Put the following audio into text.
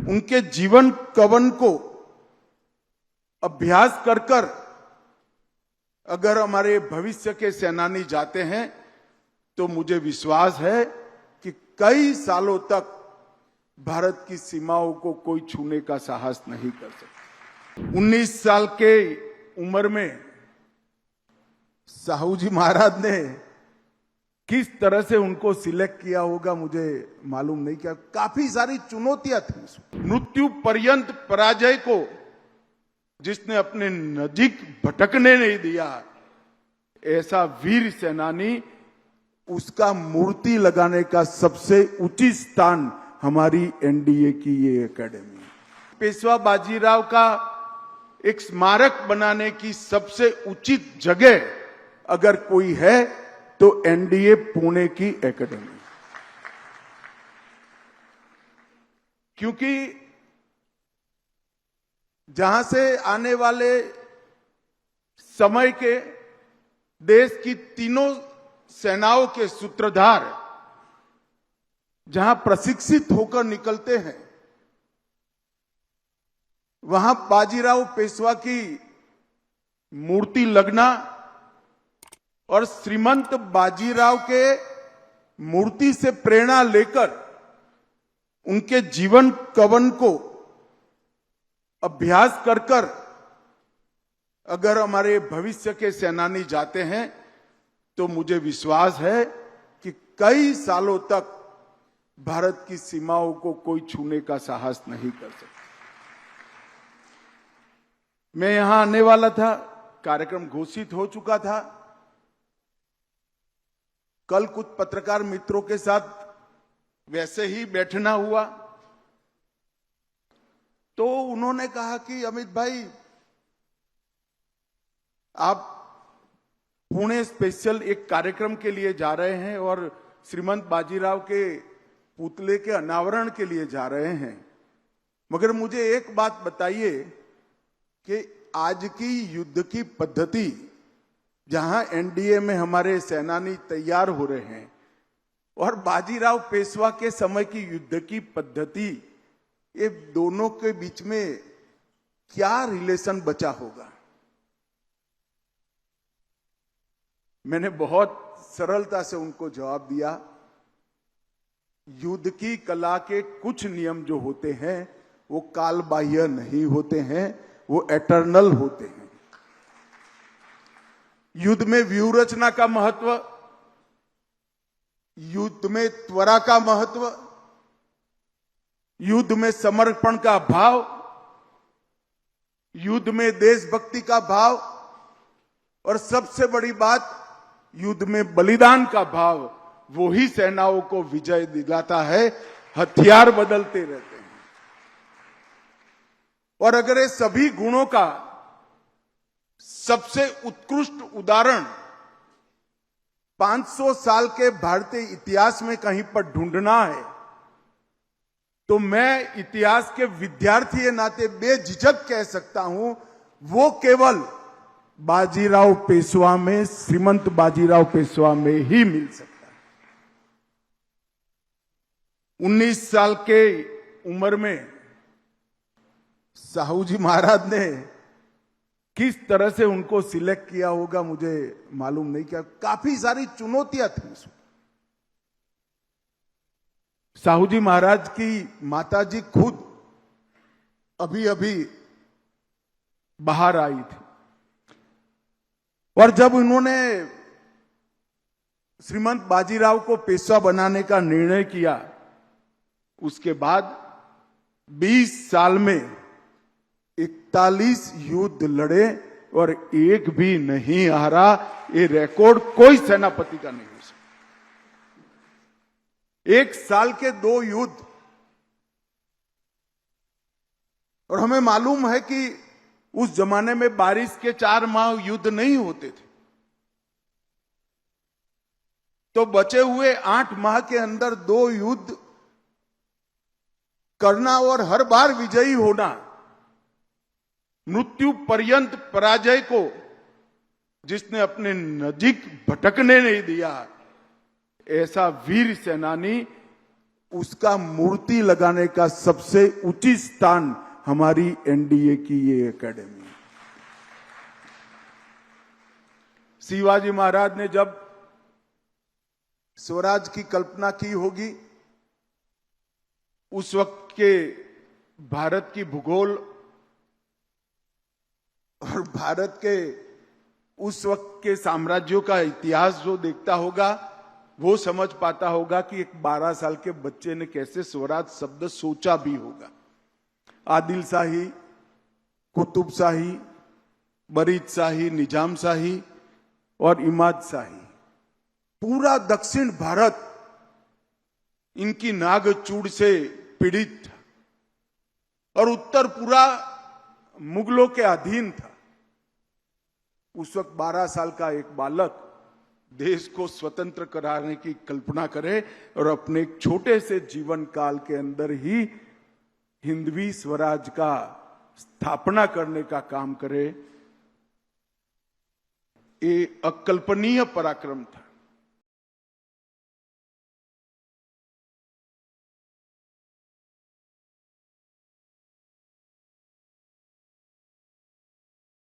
उनके जीवन कवन को अभ्यास कर कर अगर हमारे भविष्य के सेनानी जाते हैं तो मुझे विश्वास है कि कई सालों तक भारत की सीमाओं को कोई छूने का साहस नहीं कर सकता। 19 साल के उम्र में साहू जी महाराज ने किस तरह से उनको सिलेक्ट किया होगा मुझे मालूम नहीं। क्या काफी सारी चुनौतियां थी। मृत्यु पर्यंत पराजय को जिसने अपने नजीक भटकने नहीं दिया, ऐसा वीर सेनानी, उसका मूर्ति लगाने का सबसे उचित स्थान हमारी एनडीए की ये एकेडमी। पेशवा बाजीराव का एक स्मारक बनाने की सबसे उचित जगह अगर कोई है तो एनडीए पुणे की एकेडमी, क्योंकि जहां से आने वाले समय के देश की तीनों सेनाओं के सूत्रधार जहां प्रशिक्षित होकर निकलते हैं, वहां बाजीराव पेशवा की मूर्ति लगना और श्रीमंत बाजीराव के मूर्ति से प्रेरणा लेकर उनके जीवन कवन को अभ्यास कर कर अगर हमारे भविष्य के सेनानी जाते हैं तो मुझे विश्वास है कि कई सालों तक भारत की सीमाओं को कोई छूने का साहस नहीं कर सकता। मैं यहां आने वाला था, कार्यक्रम घोषित हो चुका था। कल कुछ पत्रकार मित्रों के साथ वैसे ही बैठना हुआ तो उन्होंने कहा कि अमित भाई, आप पुणे स्पेशल एक कार्यक्रम के लिए जा रहे हैं और श्रीमंत बाजीराव के पुतले के अनावरण के लिए जा रहे हैं, मगर मुझे एक बात बताइए कि आज की युद्ध की पद्धति, जहां एनडीए में हमारे सेनानी तैयार हो रहे हैं, और बाजीराव पेशवा के समय की युद्ध की पद्धति, ये दोनों के बीच में क्या रिलेशन बचा होगा। मैंने बहुत सरलता से उनको जवाब दिया, युद्ध की कला के कुछ नियम जो होते हैं वो कालबाह्य नहीं होते हैं, वो एटर्नल होते हैं। युद्ध में व्यूह रचना का महत्व, युद्ध में त्वरा का महत्व, युद्ध में समर्पण का भाव, युद्ध में देशभक्ति का भाव, और सबसे बड़ी बात, युद्ध में बलिदान का भाव, वो ही सेनाओं को विजय दिलाता है। हथियार बदलते रहते हैं, और अगर ये सभी गुणों का सबसे उत्कृष्ट उदाहरण 500 साल के भारतीय इतिहास में कहीं पर ढूंढना है तो मैं इतिहास के विद्यार्थी के नाते बेझिझक कह सकता हूं, वो केवल बाजीराव पेशवा में, श्रीमंत बाजीराव पेशवा में ही मिल सकता है। 19 साल के उम्र में साहू जी महाराज ने किस तरह से उनको सिलेक्ट किया होगा मुझे मालूम नहीं। क्या काफी सारी चुनौतियां थी उसमें। साहू जी महाराज की माताजी खुद अभी अभी बाहर आई थी, और जब उन्होंने श्रीमंत बाजीराव को पेशवा बनाने का निर्णय किया, उसके बाद 20 साल में 41 युद्ध लड़े और एक भी नहीं हारा। ये रिकॉर्ड कोई सेनापति का नहीं हो सकता। एक साल के 2 युद्ध, और हमें मालूम है कि उस जमाने में बारिश के 4 माह युद्ध नहीं होते थे, तो बचे हुए 8 माह के अंदर 2 युद्ध करना और हर बार विजयी होना, मृत्यु पर्यंत पराजय को जिसने अपने नजीक भटकने नहीं दिया, ऐसा वीर सेनानी, उसका मूर्ति लगाने का सबसे उचित स्थान हमारी एनडीए की ये एकेडमी है। शिवाजी महाराज ने जब स्वराज की कल्पना की होगी, उस वक्त के भारत की भूगोल और भारत के उस वक्त के साम्राज्यों का इतिहास जो देखता होगा, वो समझ पाता होगा कि एक 12 साल के बच्चे ने कैसे स्वराज शब्द सोचा भी होगा। आदिल शाही, कुतुब शाही, बरीद शाही, निजाम शाही और इमाद शाही, पूरा दक्षिण भारत इनकी नागचूड़ से पीड़ित था और उत्तर पूरा मुगलों के अधीन था। उस वक्त 12 साल का एक बालक देश को स्वतंत्र कराने की कल्पना करे और अपने एक छोटे से जीवन काल के अंदर ही हिंदवी स्वराज का स्थापना करने का काम करे, ये अकल्पनीय पराक्रम था।